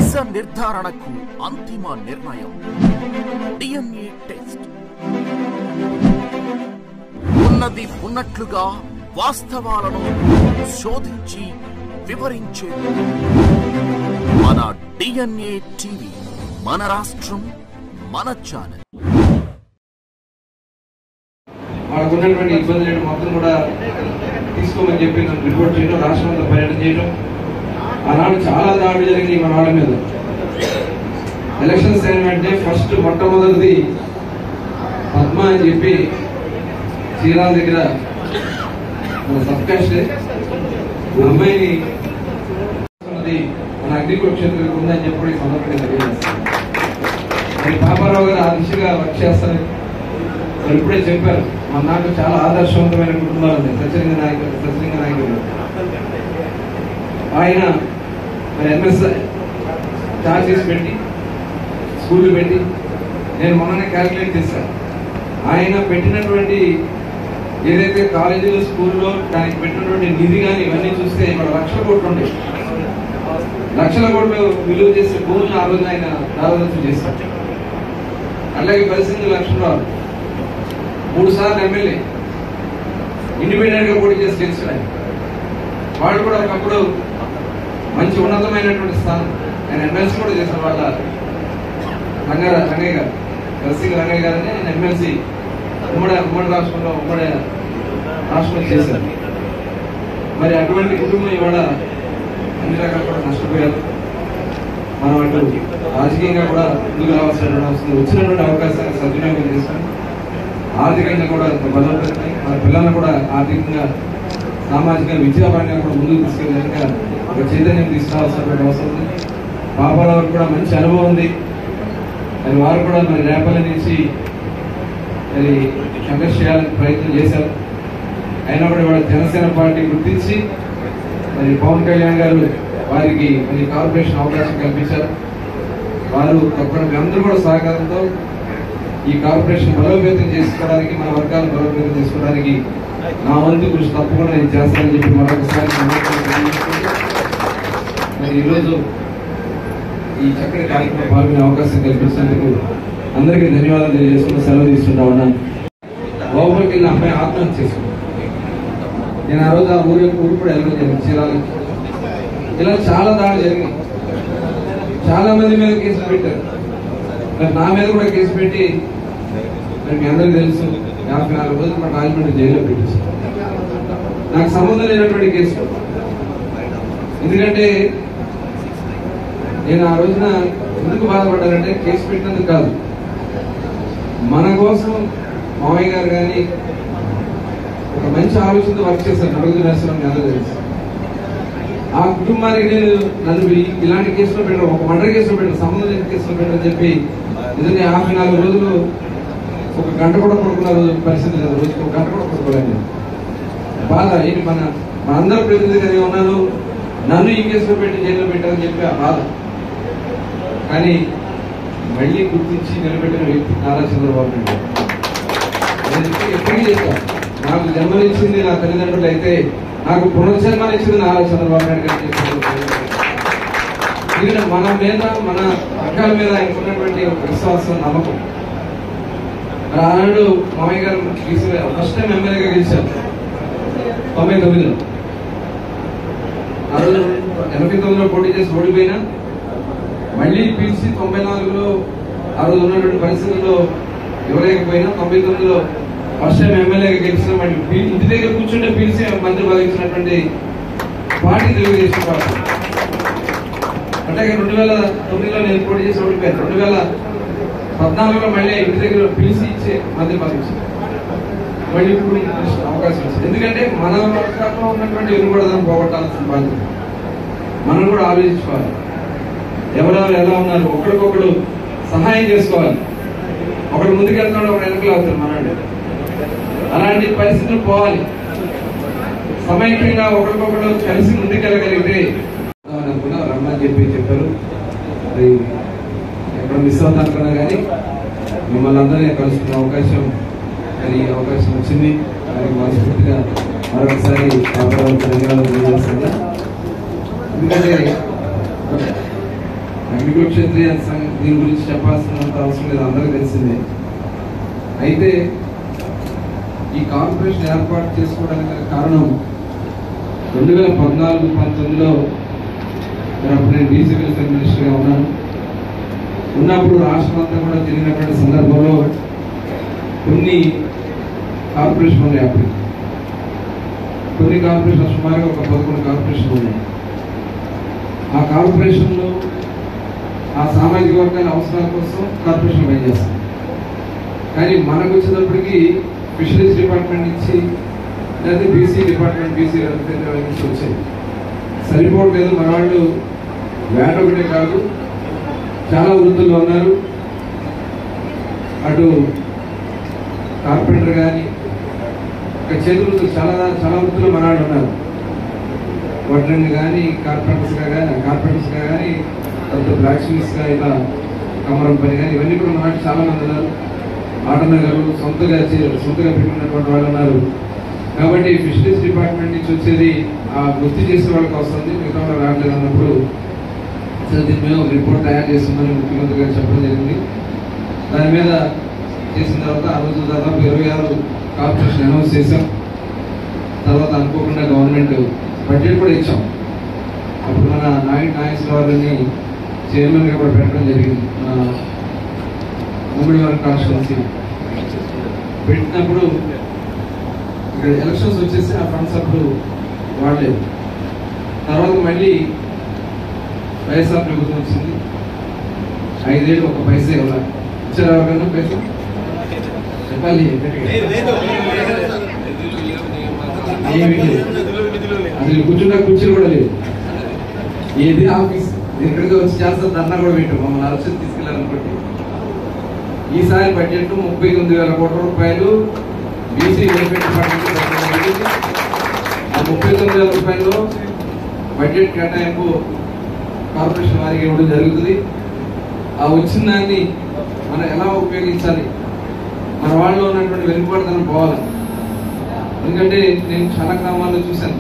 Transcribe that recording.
దిశ నిర్ధారణకు అంతిమ నిర్ణయం డిఎన్ఏ టెస్ట్. ఉన్నది ఉన్నట్లుగా వాస్తవాలను శోధించి వివరించే మన డిఎన్ఏ టీవీ, మన రాష్ట్రం, మన ఛానల్. వాళ్ళకున్నటువంటి ఇబ్బందులను మొత్తం కూడా తీసుకోమని చెప్పి నన్ను రిపోర్ట్ చేయడం, రాష్ట్రంలో పర్యటన చేయడం. ఆనాడు చాలా దాడులు జరిగినాయి మన వాళ్ళ మీద. ఎలక్షన్స్ అయిన వెంటనే ఫస్ట్ మొట్టమొదటిది పద్మ అని చెప్పి చీరాల దగ్గర మన సబ్ కాస్ట్ అమ్మాయిని మన అగ్రికల్చర్ ఉందని చెప్పి సందర్భంగా తెలియజేస్తాను. మరి పాపారావు గారు ఆ దిశగా వర్క్ చేస్తారు. మరి ఇప్పుడే చెప్పారు, మన నాకు చాలా ఆదర్శవంతమైన కుటుంబాలు ఉన్నాయి. సత్యలింగ నాయకులు ఆయన మరి ఎంఎస్ చార్జెస్ పెట్టి స్కూళ్ళు పెట్టి, నేను మొన్ననే క్యాల్కులేట్ చేశాను, ఆయన పెట్టినటువంటి ఏదైతే కాలేజీలో స్కూల్లో దానికి పెట్టినటువంటి నిధి కానీ ఇవన్నీ చూస్తే ఇక్కడ లక్షల కోట్లు ఉండేవి. లక్షల కోట్లు విలువ చేసే భూమిని ఆ రోజున ఆయన దాదాపు చేశారు. అలాగే 18 లక్షల 3 సార్లు ఎమ్మెల్యే ఇండిపెండెంట్ గా పోటీ చేసి గెలిచారు. వాళ్ళు కూడా ఒకప్పుడు మంచి ఉన్నతమైనటువంటి స్థానం. ఆయన ఎమ్మెల్సీ కూడా చేశారు. వాళ్ళ రంగయ్య గారు, నరసింహ రంగయ్య గారిని ఆయన ఎమ్మెల్సీ ఉమ్మడి రాష్ట్రంలో చేశారు. మరి అటువంటి కుటుంబం ఇవాళ అన్ని రకాలు కూడా నష్టపోయారు. మనం అటు రాజకీయంగా కూడా ముందుకు రావాల్సిన అవసరం, వచ్చినటువంటి అవకాశాన్ని సద్వినియోగం చేశాం. ఆర్థికంగా కూడా బలోపేతమై మన పిల్లలను కూడా ఆర్థికంగా, సామాజిక, విద్యాపరంగా కూడా ముందుకు తీసుకెళ్ళడానికి ఒక చైతన్యం తీసుకురావాల్సినటువంటి అవసరం ఉంది. పాపారావు కూడా మంచి అనుభవం ఉంది. మరి వారు కూడా మరి రేపల్లి నుంచి మరి సంఘర్షణ చేయాలని ప్రయత్నం చేశారు. అయినా కూడా ఇవాళ జనసేన పార్టీ గుర్తించి మరి పవన్ కళ్యాణ్ గారు వారికి మరి కార్పొరేషన్ అవకాశం కల్పించారు. వారు తప్పకుండా అందరూ కూడా సహకారంతో ఈ కార్పొరేషన్ బలోపేతం చేసుకోవడానికి, మన వర్గాలను బలోపేతం చేసుకోవడానికి నా వంతు కృషి తప్పకుండా నేను చేస్తానని చెప్పి మరొకసారి మరి ఈరోజు ఈ చక్కటి కార్యక్రమం పాల్గొనే అవకాశం కల్పించినందుకు అందరికీ ధన్యవాదాలు తెలియజేసుకుని సెలవు తీసుకుంటా ఉన్నాను. లోపలికి వెళ్ళిన అమ్మాయి ఆత్మహత్య చేసుకున్నాను. నేను ఆ రోజు ఆ ఊరు కూడా వెళ్ళడం జరిగింది. చీరాల ఇలా చాలా దాడులు జరిగినాయి. చాలా మంది మీద కేసులు పెట్టారు. మరి నా మీద కూడా కేసు పెట్టి, మరి మీ అందరికీ తెలుసు, 54 రోజులు మన రాజమండ్రి జైల్లో పెట్టేసి, నాకు సంబంధం లేనటువంటి కేసు. ఎందుకంటే నేను ఆ రోజున ఎందుకు బాధపడ్డానంటే, కేసు పెట్టినందుకు కాదు, మన కోసం మావయ్య గారు కానీ ఒక మంచి ఆలోచనతో వర్క్ చేశారు. నడుగు నరసింహం అందరూ తెలుసు. ఆ కుటుంబానికి నేను నన్ను ఇలాంటి కేసులో పెట్టాను, ఒక మర్డర్ కేసులో పెట్టాను, సంబంధం లేని కేసులో పెట్టాలని చెప్పి నిజంగా 54 రోజులు ఒక గంట కూడా పడుకున్న రోజు పరిస్థితి లేదు. రోజుకి ఒక గంట కూడా పడుకోలేదు. బాధ ఏంటి, మన అందరూ ప్రతినిధిగా ఉన్నాను, నన్ను ఈ కేసులో పెట్టి జైల్లో పెట్టారని చెప్పి ఆ బాధ. కానీ మళ్ళీ గుర్తించి నిలబెట్టిన వ్యక్తి నారా చంద్రబాబు నాయుడు. ఎప్పటికీ చెప్తాను, నాకు జన్మనిచ్చింది నా తల్లిదండ్రులు అయితే నాకు పునర్జన్మనిచ్చింది నారా చంద్రబాబు నాయుడు గారు. ఎందుకంటే మన మీద, మన వర్గాల మీద ఆయనకున్నటువంటి విశ్వాసం, నమ్మకం. మరి ఆనాడు మామయ్య గారు ఫస్ట్ టైం ఎమ్మెల్యేగా గెలిచారు 99లో. ఆ రోజు 89లో పోటీ చేసి ఓడిపోయినా మళ్ళీ పిలిచి 94లో ఆ రోజు ఉన్నటువంటి పరిస్థితుల్లో ఇవ్వలేకపోయినా 99లో ఫస్ట్ టైం ఎమ్మెల్యేగా గెలిచిన మళ్ళీ ఇంటి దగ్గర కూర్చుంటే పిలిచి మంత్రి భావించినటువంటి పార్టీ తెలుగుదేశం పార్టీ. అట్లాగే 2009లో నేను పోటీ చేసి ఓడిపోయాను. 2014లో మళ్ళీ ఇంటి దగ్గర పిలిచి ఇచ్చే మంత్రి భావించాను. మళ్ళీ ఇప్పుడు అవకాశం ఇచ్చింది. ఎందుకంటే మన వర్గాల్లో ఉన్నటువంటి ఎన్నుబడదాన్ని పోగొట్టాల్సిన బాధ్యత మనం కూడా ఆలోచించుకోవాలి. ఎవరెవరు ఎలా ఉన్నారు, ఒకరికొకరు సహాయం చేసుకోవాలి. ఒకడు ముందుకెళ్తున్నాడు, ఒకడు వెనకలు అవుతారు. మనాడు అలాంటి పరిస్థితులు పోవాలి. సమైక్యంగా ఒకరికొకరు కలిసి ముందుకెళ్ళగలిగితే రమ్మని చెప్పారు. అది ఎక్కడ మిస్ అవుతానుకున్నా కానీ మిమ్మల్ని అందరినీ కలుసుకునే అవకాశం, మరి అవకాశం వచ్చింది. దానికి మనస్ఫూర్తిగా మరొకసారి ధన్యవాదాలు తెలియజేస్తున్నా. ఎందుకంటే మిగులు క్షత్రియ దీని గురించి చెప్పాల్సినంత అవసరం లేదు, అందరికీ తెలిసిందే. అయితే ఈ కార్పొరేషన్ ఏర్పాటు చేసుకోవడానికి కారణం 2014-19లో అప్పుడు నేను బీసీ వెల్ఫేర్ మినిస్టర్గా ఉన్నప్పుడు రాష్ట్రం అంతా కూడా తిరిగినటువంటి సందర్భంలో కొన్ని కార్పొరేషన్ ఉన్నాయి. అప్పుడు కొన్ని కార్పొరేషన్ సుమారుగా ఒక 11 కార్పొరేషన్లు ఉన్నాయి. ఆ కార్పొరేషన్లో ఆ సామాజిక వర్గాల అవసరాల కోసం కార్పొరేషన్ పనిచేస్తాం. కానీ మనకు వచ్చేటప్పటికి ఫిషరీస్ డిపార్ట్మెంట్ నుంచి లేదా బీసీ డిపార్ట్మెంట్ బీసీ వెల్ఫేర్ నుంచి వచ్చాయి. సరిపోవట్లేదు. మన వాళ్ళు వేట ఒకటే కాదు, చాలా వృత్తుల్లో ఉన్నారు. అటు కార్పెంటర్ కానీ చేతి వృత్తులు చాలా చాలా వృత్తులు మన వాళ్ళు ఉన్నారు. వడ్రంగి కానీ కార్పెంటర్స్గా కానీ బ్లాక్ స్మిత్స్గా ఇలా కమరం పని కానీ ఇవన్నీ కూడా మన వాళ్ళు చాలా మంది ఉన్నారు. ఆటనగరు సొంతగా పెట్టుకున్నటువంటి వాళ్ళు ఉన్నారు. కాబట్టి ఫిషరీస్ డిపార్ట్మెంట్ నుంచి వచ్చేది ఆ వృత్తి చేసే వాళ్ళకి వస్తుంది, మిగతా వాళ్ళు రావట్లేదు అన్నప్పుడు దీని మీద ఒక రిపోర్ట్ తయారు చేస్తుందని ముఖ్యమంత్రి గారు చెప్పడం జరిగింది. దాని మీద చేసిన తర్వాత ఆ రోజు దాదాపు 26 కార్పొరేషన్ అనౌన్స్ చేశాం. తర్వాత అనుకోకుండా గవర్నమెంట్ బడ్జెట్ కూడా ఇచ్చాం. అప్పుడు మన నాగేశ్వరరావు గారిని చైర్మన్గా కూడా పెట్టడం జరిగింది. ముమ్మిడివరం కాన్స్టిట్యున్సీ పెట్టినప్పుడు ఇక్కడ ఎలక్షన్స్ వచ్చేసి ఆ ఫండ్స్ అప్పుడు వాడలేదు. తర్వాత మళ్ళీ వైఎస్ఆర్ ప్రభుత్వం వచ్చింది. 5 ఏళ్ళు ఒక పైసా ఇవ్వాలి. ఇచ్చారు ఎవరికైనా పైసా చెప్పాలి. అసలు కూర్చున్న కుర్చీలు కూడా లేదు. ఏది ఆఫీస్ ఎక్కడికి వచ్చి చేస్తారు ధర్నా కూడా పెట్టాం. మమ్మల్ని అలక్షన్ తీసుకెళ్ళాలనుకోండి. ఈసారి బడ్జెట్ 39,000 కోట్ల రూపాయలు బీసీ వెల్ఫేర్ డిపార్ట్మెంట్. ఆ 39,000 రూపాయల్లో బడ్జెట్ కేటాయింపు కార్పొరేషన్ వారికి ఇవ్వడం జరుగుతుంది. ఆ వచ్చిన దాన్ని మనం ఎలా ఉపయోగించాలి, మన వాళ్ళలో ఉన్నటువంటి వెనుకబడితనం పోవాలి. ఎందుకంటే నేను చాలా గ్రామాల్లో చూశాను.